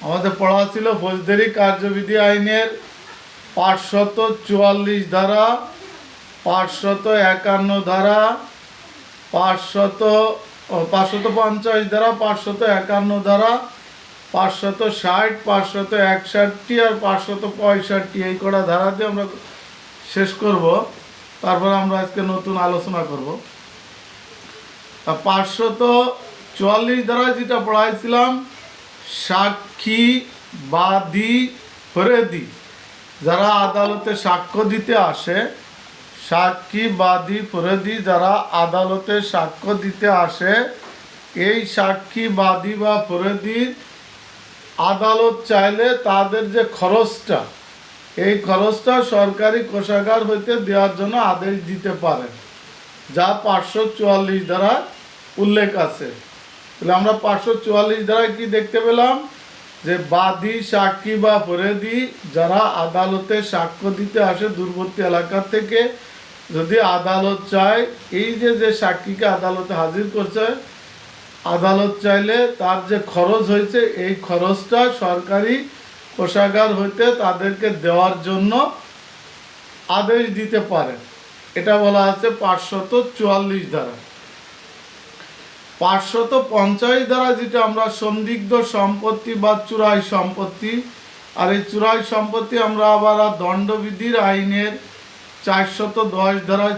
আমাদের পড়া ছিল ফৌজদারি কার্যবিধি আইনের 544 ধারা, 551 ধারা, 550 ধারা, 551 ধারা, 560, 561 আর 565 এই কটা ধারা দিয়ে আমরা শেষ করব। তারপর আমরা আজকে নতুন আলোচনা করব। তা 544 ধারা যেটা পড়াইছিলাম, সাক্ষী, বাদী, ফরেদি যারা আদালতে সাক্ষ্য দিতে আসে, সাক্ষী, বাদী, ফরেদি যারা আদালতে সাক্ষ্য দিতে আসে, এই সাক্ষী, বাদী বা ফরেদির আদালত চাইলে তাদের যে খরচটা, এই খরচটা সরকারি কোষাগার হইতে দেওয়ার জন্য আদেশ দিতে পারেন, যা 544 দ্বারা উল্লেখ আছে। তাহলে আমরা 544 দ্বারা কি দেখতে পেলাম, যে বাদী, সাক্ষী বা ফরেদি যারা আদালতে সাক্ষ্য দিতে আসে দূরবর্তী এলাকা থেকে, যদি আদালত চায় এই যে সাক্ষীকে আদালতে হাজির করছে, আদালত চাইলে তার যে খরচ হয়েছে এই খরচটা সরকারি কোষাগার হইতে তাদেরকে দেওয়ার জন্য আদেশ দিতে পারে। এটা বলা আছে 544 ধারা। 550 ধারা যেটা আমরা সন্দিগ্ধ সম্পত্তি বা চুরাই সম্পত্তি, আর এই চুরাই সম্পত্তি আমরা আবার দণ্ডবিধির আইনের 410 ধারায়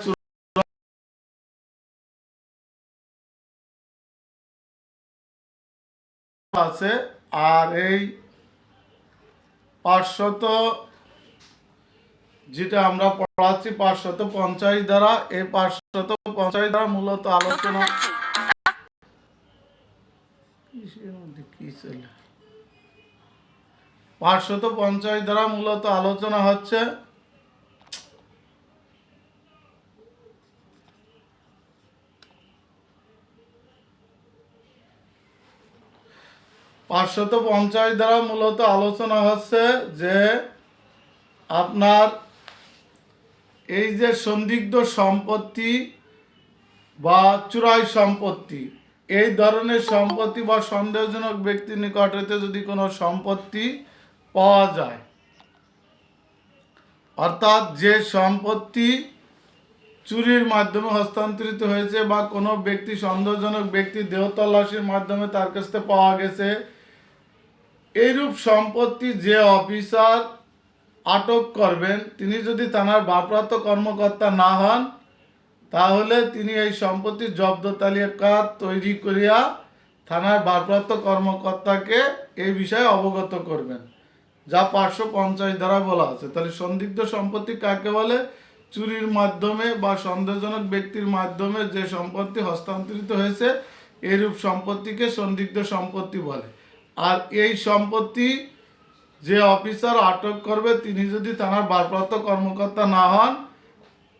আছে। আর এই 500 যেটা আমরা পড়াচ্ছি 550 ধারা, এই 550 ধারা মূলত আলোচনা কি চলে 550 ধারা মূলত আলোচনা হচ্ছে যে আপনার এই যে সন্দিগ্ধ সম্পত্তি বা চুরাই সম্পত্তি, এই ধরনের সম্পত্তি বা সন্দেহজনক ব্যক্তির নিকট হইতে যদি কোনো সম্পত্তি পাওয়া যায়, অর্থাৎ যে সম্পত্তি চুরির মাধ্যমে হস্তান্তরিত হয়েছে বা কোনো ব্যক্তি সন্দেহজনক ব্যক্তি দেহ তল্লাশির মাধ্যমে তার কাছ থেকে পাওয়া গেছে, এইরূপ সম্পত্তি যে অফিসার আটক করবেন তিনি যদি থানার ভারপ্রাপ্ত কর্মকর্তা না হন, তাহলে তিনি এই সম্পত্তির জব্দ তালিকা তৈরি করিয়া থানার ভারপ্রাপ্ত কর্মকর্তাকে এই বিষয়ে অবগত করবেন, যা 550 ধারা বলা আছে। তাহলে সন্দিগ্ধ সম্পত্তি কাকে বলে? চুরির মাধ্যমে বা সন্দেহজনক ব্যক্তির মাধ্যমে যে সম্পত্তি হস্তান্তরিত হয়েছে এইরূপ সম্পত্তিকে সন্দিগ্ধ সম্পত্তি বলে। আর এই সম্পত্তি যে অফিসার আটক করবে তিনি যদি থানার ভারপ্রাপ্ত কর্মকর্তা না হন,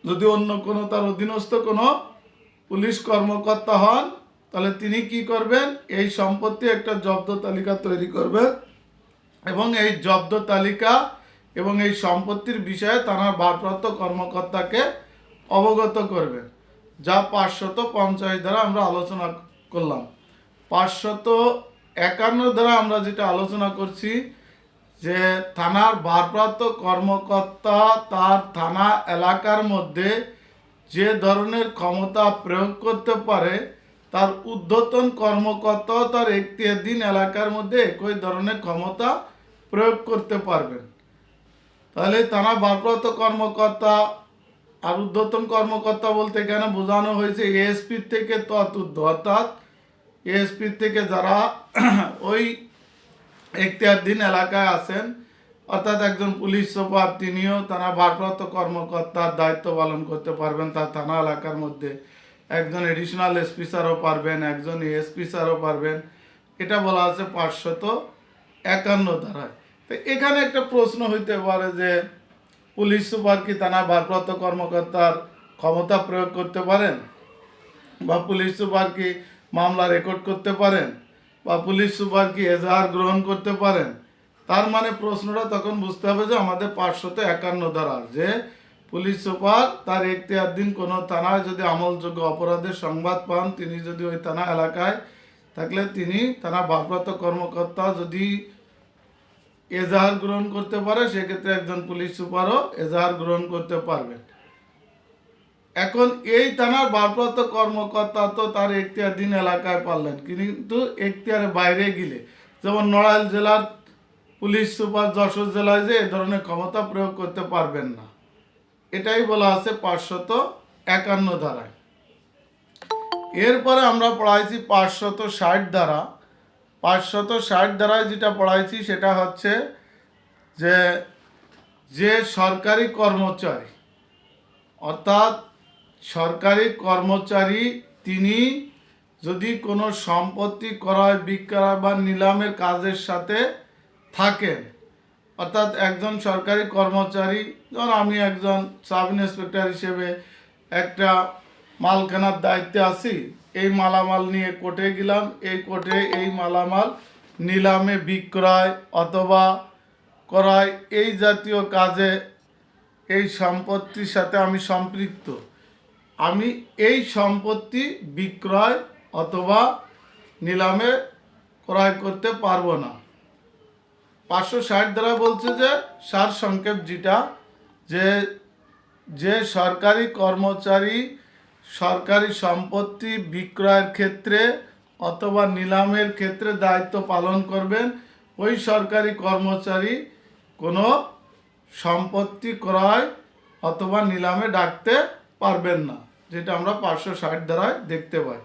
যদি অন্য কোনো তার অধীনস্থ কোনো পুলিশ কর্মকর্তা হন, তাহলে তিনি কি করবেন, এই সম্পত্তি একটা জব্দ তালিকা তৈরি করবেন এবং এই জব্দ তালিকা এবং এই সম্পত্তির বিষয়ে থানার ভারপ্রাপ্ত কর্মকর্তাকে অবগত করবেন, যা 550 দ্বারা আমরা আলোচনা করলাম। 551 দ্বারা আমরা যেটা আলোচনা করছি, যে থানার ভারপ্রাপ্ত কর্মকর্তা তার থানা এলাকার মধ্যে যে ধরনের ক্ষমতা প্রয়োগ করতে পারে, তার ঊর্ধ্বতন কর্মকর্তাও তার এখতিয়ারধীন এলাকার মধ্যে একই ধরনের ক্ষমতা প্রয়োগ করতে পারবেন। তাহলে থানা ভারপ্রাপ্ত কর্মকর্তা আর ঊর্ধ্বতন কর্মকর্তা বলতে এখানে বোঝানো হয়েছে এএসপির থেকে ততূর্ধ্ব, অর্থাৎ এএসপির থেকে যারা ওই এখতিয়ারধীন এলাকায় আছেন, অর্থাৎ একজন পুলিশ সুপার তিনিও থানা ভারপ্রাপ্ত কর্মকর্তার দায়িত্ব পালন করতে পারবেন তার থানা এলাকার মধ্যে, একজন এডিশনাল এসপি স্যারও পারবেন, একজন এএসপি স্যারও পারবেন। এটা বলা আছে 551 ধারায়। তো এখানে একটা প্রশ্ন হইতে পারে যে পুলিশ সুপার কি থানা ভারপ্রাপ্ত কর্মকর্তার ক্ষমতা প্রয়োগ করতে পারেন, বা পুলিশ সুপার কি মামলা রেকর্ড করতে পারেন, বা পুলিশ সুপার কি এজাহার গ্রহণ করতে পারেন? তার মানে প্রশ্নটা তখন বুঝতে হবে যে আমাদের 551 ধারা, যে পুলিশ সুপার তার এখতিয়ারধীন কোনো থানায় যদি আমলযোগ্য অপরাধের সংবাদ পান, তিনি যদি ওই থানা এলাকায় থাকলে তিনি থানা ভারপ্রাপ্ত কর্মকর্তা যদি এজাহার গ্রহণ করতে পারে, সেক্ষেত্রে একজন পুলিশ সুপারও এজাহার গ্রহণ করতে পারবেন। এখন এই থানার ভারপ্রাপ্ত কর্মকর্তা তো তার এখতিয়ারধীন এলাকায় পারলেন, কিন্তু এখতিয়ারের বাইরে গেলে, যেমন নড়াইল জেলার পুলিশ সুপার যশোর জেলায় যে এ ধরনের ক্ষমতা প্রয়োগ করতে পারবেন না। এটাই বলা আছে 551 ধারায়। এরপরে আমরা পড়াইছি 560 ধারা। 560 ধারায় যেটা পড়াইছি সেটা হচ্ছে যে সরকারি কর্মচারী, অর্থাৎ সরকারি কর্মচারী তিনি যদি কোনো সম্পত্তি ক্রয় বিক্রয় বা নিলামের কাজের সাথে থাকেন, অর্থাৎ একজন সরকারি কর্মচারী, যেমন আমি একজন সাব ইন্সপেক্টর হিসেবে একটা মালখানার দায়িত্বে আছি, এই মালামাল নিয়ে কোর্টে গেলাম, এই কোর্টে এই মালামাল নিলামে বিক্রয় অথবা ক্রয় এই জাতীয় কাজে এই সম্পত্তির সাথে আমি সম্পৃক্ত, আমি এই সম্পত্তি বিক্রয় অথবা নিলামে ক্রয় করতে পারবো না। 560 ধারা বলছে যে সারসংক্ষেপ যেটা, যে সরকারি কর্মচারী সরকারি সম্পত্তি বিক্রয়ের ক্ষেত্রে অথবা নিলামের ক্ষেত্রে দায়িত্ব পালন করবেন, ওই সরকারি কর্মচারী কোনো সম্পত্তি ক্রয় অথবা নিলামে ডাকতে পারবেন না, যেটা আমরা 560 ধারায় দেখতে পাই।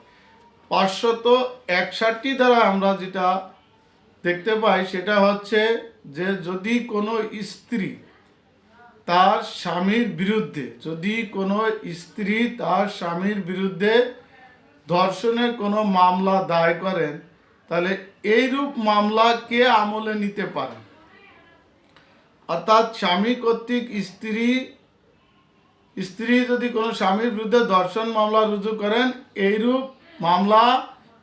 561 ধারায় আমরা যেটা দেখতে পাই সেটা হচ্ছে যে যদি কোনো স্ত্রী তার স্বামীর বিরুদ্ধে, যদি কোনো স্ত্রী তার স্বামীর বিরুদ্ধে ধর্ষণের কোনো মামলা দায় করেন, তাহলে এইরূপ মামলা কে আমলে নিতে পারেন? অর্থাৎ স্বামী কর্তৃক স্ত্রী যদি কোনো স্বামীর বিরুদ্ধে ধর্ষণ মামলা রুজু করেন, এইরূপ মামলা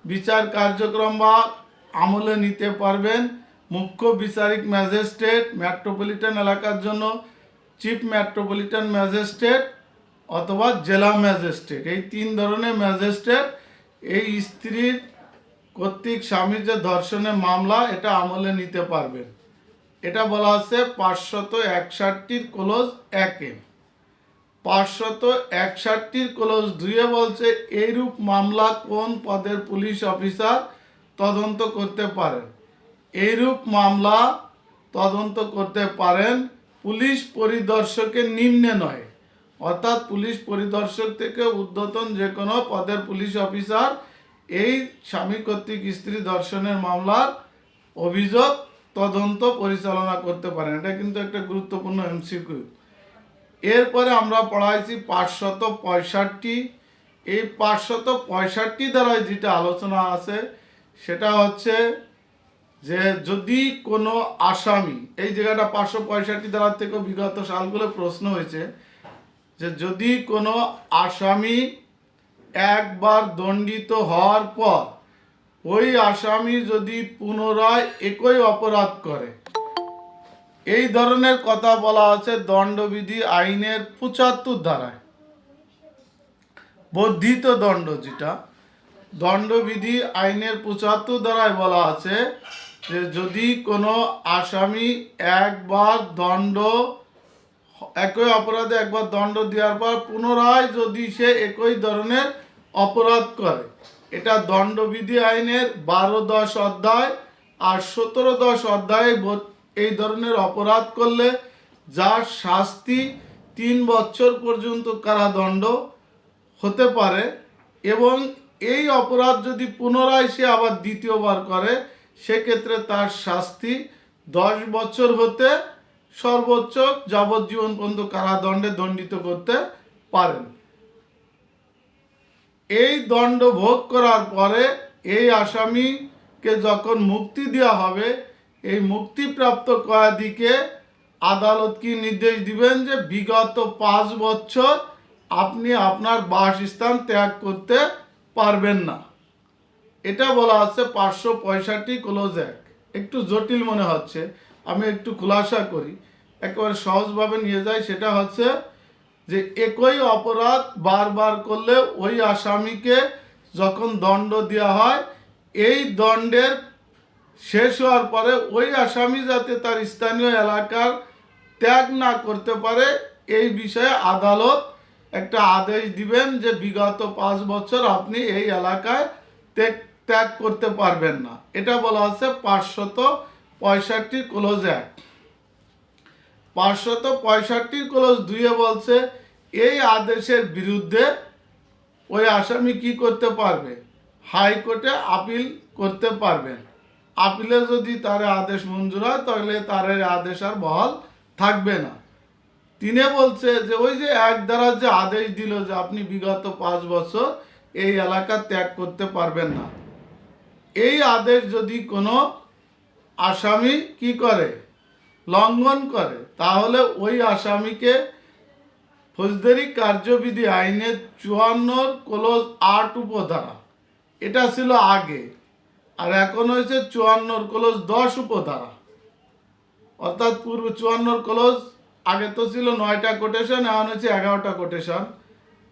বিচার কার্যক্রম বা আমলে নিতে পারবেন মুখ্য বিচারিক ম্যাজিস্ট্রেট, মেট্রোপলিটন এলাকার জন্য চিফ মেট্রোপলিটন ম্যাজিস্ট্রেট অথবা জেলা ম্যাজিস্ট্রেট। এই 3 ধরনের ম্যাজিস্ট্রেট এই স্ত্রীর কর্তৃক স্বামীর যে ধর্ষণের মামলা এটা আমলে নিতে পারবেন। এটা বলা আছে 561 ক্লোজ 1-এ। 561 ক্লোজ 2-এ বলছে এইরূপ মামলা কোন পদের পুলিশ অফিসার তদন্ত করতে পারেন? এইরূপ মামলা তদন্ত করতে পারেন পুলিশ পরিদর্শকের নিম্নে নয়, অর্থাৎ পুলিশ পরিদর্শক থেকে ঊর্ধ্বতন যে কোনো পদের পুলিশ অফিসার এই স্বামী কর্তৃক স্ত্রী ধর্ষণের মামলার অভিযোগ তদন্ত পরিচালনা করতে পারেন। এটা কিন্তু একটা গুরুত্বপূর্ণ এমসিকিউ। এরপরে আমরা পড়াইছি 565। এই 565 ধারায় যেটা আলোচনা আছে সেটা হচ্ছে যে যদি কোনো আসামি, এই জায়গাটা 565 ধারার থেকে বিগত সালগুলো প্রশ্ন হয়েছে, যে যদি কোনো আসামি একবার দণ্ডিত হওয়ার পর ওই আসামি যদি পুনরায় একই অপরাধ করে, এই ধরনের কথা বলা আছে দণ্ডবিধি আইনের 75 ধারায়। বর্ধিত দণ্ড, যেটা দণ্ডবিধি আইনের 75 ধারায় বলা আছে যে যদি কোনো আসামি একই অপরাধে একবার দণ্ড দেওয়ার পর পুনরায় যদি সে একই ধরনের অপরাধ করে, এটা দণ্ডবিধি আইনের 12-10 অধ্যায় আর 17-10 অধ্যায়ে এই ধরনের অপরাধ করলে যার শাস্তি 3 বছর পর্যন্ত কারাদণ্ড হতে পারে, এবং এই অপরাধ যদি পুনরায় সে আবার দ্বিতীয়বার করে সেক্ষেত্রে তার শাস্তি 10 বছর হতে সর্বোচ্চ যাবজ্জীবন পর্যন্ত কারাদণ্ডে দণ্ডিত করতে পারেন। এই দণ্ড ভোগ করার পরে এই আসামিকে যখন মুক্তি দেওয়া হবে, এই মুক্তিপ্রাপ্ত কয়েদিকে আদালত কি নির্দেশ দিবেন যে বিগত 5 বছর আপনি আপনার বাসস্থান ত্যাগ করতে পারবেন না। এটা বলা আছে 565 ক্লোজ 1। একটু জটিল মনে হচ্ছে, আমি একটু খুলাসা করি, একেবারে সহজভাবে নিয়ে যাই। সেটা হচ্ছে যে একই অপরাধ বারবার করলে ওই আসামিকে যখন দণ্ড দেওয়া হয়, এই দণ্ডের শেষ হওয়ার পরে ওই আসামি যাতে তার স্থানীয় এলাকার ত্যাগ না করতে পারে এই বিষয়ে আদালত একটা আদেশ দিবেন যে বিগত 5 বছর আপনি এই এলাকায় ত্যাগ ত্যাগ করতে পারবেন না। এটা বলা আছে 565 ক্লোজ 1। 565 ক্লোজ 2 বলছে এই আদেশের বিরুদ্ধে ওই আসামি কি করতে পারবে, হাইকোর্টে আপিল করতে পারবেন। আপিলে যদি তার আদেশ মঞ্জুর হয় তাহলে তার এই আদেশ আর বহাল থাকবে না। তিনে বলছে যে ওই যে এক দ্বারা যে আদেশ দিল যে আপনি বিগত 5 বছর এই এলাকা ত্যাগ করতে পারবেন না, এই আদেশ যদি কোনো আসামি কি করে, লঙ্ঘন করে, তাহলে ওই আসামিকে ফৌজদারি কার্যবিধি আইনের 54 ক্লোজ 8 উপধারা, এটা ছিল আগে, আর এখন হয়েছে 54 ক্লোজ 10 উপধারা। অর্থাৎ পূর্ব 54 ক্লোজ আগে তো ছিল 9টা কোটেশন, এখন হচ্ছে 11টা কোটেশন।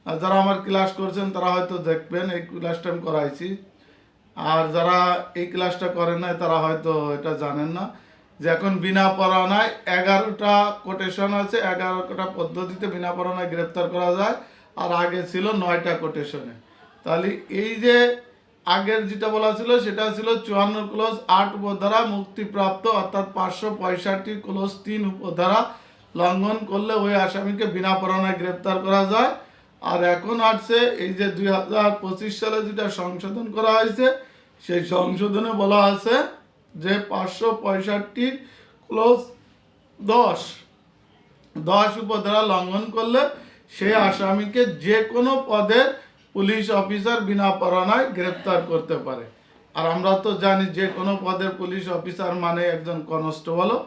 আর যারা আমার ক্লাস করছেন তারা হয়তো দেখবেন, এই ক্লাসটা আমি করাইছি। আর যারা এই ক্লাসটা করেন নাই তারা হয়তো এটা জানেন না যে এখন বিনা পরোয়ানায় 11টা কোটেশন আছে, 11টা পদ্ধতিতে বিনা পরোয়ানায় গ্রেপ্তার করা যায়, আর আগে ছিল 9টা কোটেশনে। তাহলে এই যে আগের যেটা বলা ছিল সেটা ছিল 54 ক্লোজ 8 উপধারা মুক্তিপ্রাপ্ত, অর্থাৎ 565 ক্লোজ 3 উপধারা লঙ্ঘন করলে ওই আসামিকে বিনা পরোয়ানায় গ্রেপ্তার করা যায়। আর এখন আসছে এই যে 2025 সালে যেটা সংশোধন করা হয়েছে, সেই সংশোধনে বলা আছে যে 565 ক্লোজ 10 উপধারা লঙ্ঘন করলে সেই আসামিকে যে কোনো পদের পুলিশ অফিসার বিনা পরোয়ানায় গ্রেপ্তার করতে পারে। আর আমরা তো জানি যে কোনো পদের পুলিশ অফিসার মানে একজন কনস্টেবলও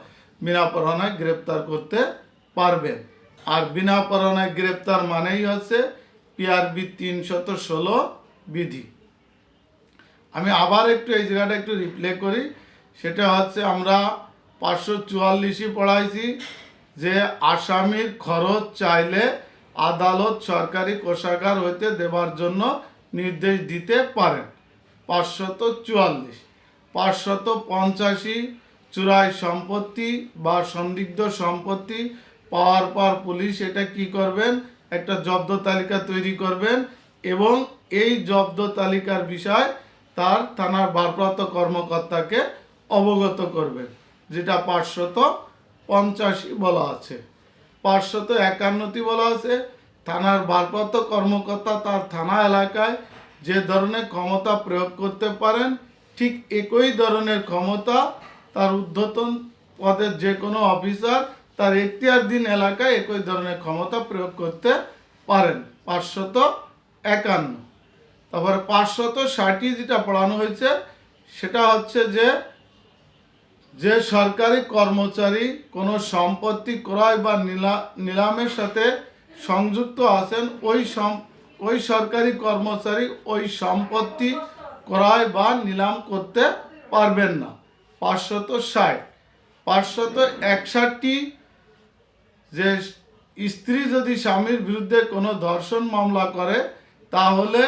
বিনা পরোয়ানায় গ্রেপ্তার করতে পারবেন। আর বিনা পরোয়ানায় গ্রেপ্তার মানেই হচ্ছে পিআরবি 316 বিধি। আমি আবার একটু এই জায়গাটা একটু রিপ্লে করি, সেটা হচ্ছে আমরা 544 পড়াইছি যে আসামির খরচ চাইলে আদালত সরকারি কোষাগার হইতে দেবার জন্য নির্দেশ দিতে পারেন। 544। 585 চুরাই সম্পত্তি বা সন্দিগ্ধ সম্পত্তি পাওয়ার পর পুলিশ এটা কি করবেন, একটা জব্দ তালিকা তৈরি করবেন এবং এই জব্দ তালিকার বিষয় তার থানার ভারপ্রাপ্ত কর্মকর্তাকে অবগত করবেন, যেটা 585 বলা আছে। 551 বলা আছে থানার ভারপ্রাপ্ত কর্মকর্তা তার থানা এলাকায় যে ধরনের ক্ষমতা প্রয়োগ করতে পারেন, ঠিক একই ধরনের ক্ষমতা তার ঊর্ধ্বতন পদের যে কোনো অফিসার তার এখতিয়ারধীন এলাকায় একই ধরনের ক্ষমতা প্রয়োগ করতে পারেন। 551। তারপরে 560 যেটা পড়ানো হয়েছে সেটা হচ্ছে যে সরকারি কর্মচারী কোনো সম্পত্তি ক্রয় বা নিলামের সাথে সংযুক্ত আছেন, ওই সরকারি কর্মচারী ওই সম্পত্তি ক্রয় বা নিলাম করতে পারবেন না। 560। 561 যে স্ত্রী যদি স্বামীর বিরুদ্ধে কোনো ধর্ষণ মামলা করে তাহলে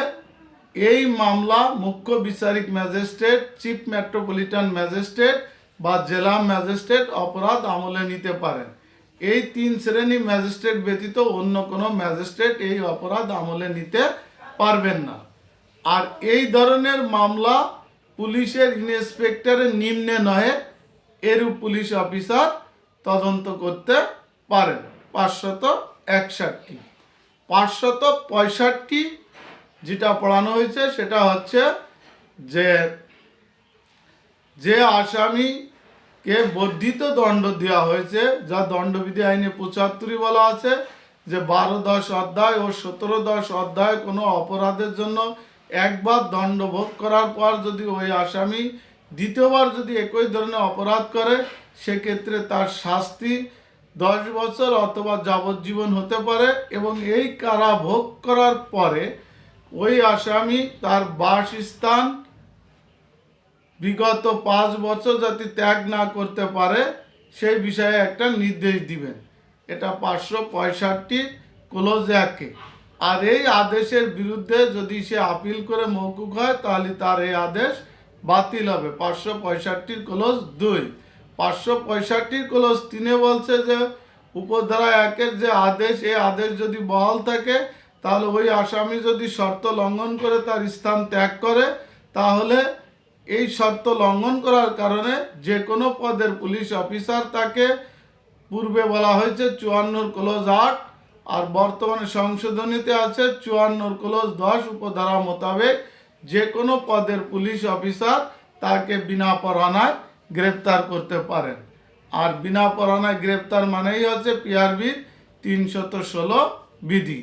এই মামলা মুখ্য বিচারিক ম্যাজিস্ট্রেট, চিফ মেট্রোপলিটন ম্যাজিস্ট্রেট বা জেলা ম্যাজিস্ট্রেট অপরাধ আমলে নিতে পারেন। এই 3 শ্রেণী ম্যাজিস্ট্রেট ব্যতীত অন্য কোনো ম্যাজিস্ট্রেট এই অপরাধ আমলে নিতে পারবেন না। আর এই ধরনের মামলা পুলিশের ইন্সপেক্টরের নিম্নে নয় এরূপ পুলিশ অফিসার তদন্ত করতে পারেন। 561। 565 যেটা পড়ানো হয়েছে সেটা হচ্ছে যে আসামিকে বর্ধিত দণ্ড দেওয়া হয়েছে, যা দণ্ডবিধি আইনে 75 বলা আছে যে 12-10 অধ্যায় ও 17-10 অধ্যায় কোনো অপরাধের জন্য একবার দণ্ড ভোগ করার পর যদি ওই আসামি দ্বিতীয়বার যদি একই ধরনের অপরাধ করে সেক্ষেত্রে তার শাস্তি 10 বছর অথবা যাবজ্জীবন হতে পারে এবং এই কারা ভোগ করার পরে ওই আসামি তার বাসস্থান বিগত 5 বছর যাতে ত্যাগ না করতে পারে সেই বিষয়ে একটা নির্দেশ দিবেন। এটা 565 ক্লোজ 1। আর এই আদেশের বিরুদ্ধে যদি সে আপিল করে মওকুফ হয় তাহলে তার এই আদেশ বাতিল হবে। 565 ক্লোজ 2। 565 ক্লোজ 3 বলছে যে উপধারা 1-এর যে আদেশ, এই আদেশ যদি বহাল থাকে তাহলে ওই আসামি যদি শর্ত লঙ্ঘন করে তার স্থান ত্যাগ করে, তাহলে এই শর্ত লঙ্ঘন করার কারণে যে কোনো পদের পুলিশ অফিসার তাকে, পূর্বে বলা হয়েছে 54 ক্লোজ 8 আর বর্তমানে সংশোধনীতে আছে 54 ক্লোজ 10 উপধারা মোতাবেক যে কোনো পদের পুলিশ অফিসার তাকে বিনা পরোয়ানায় গ্রেপ্তার করতে পারেন। আর বিনা পরোয়ানায় গ্রেপ্তার মানেই হচ্ছে পিআরবির 316 বিধি।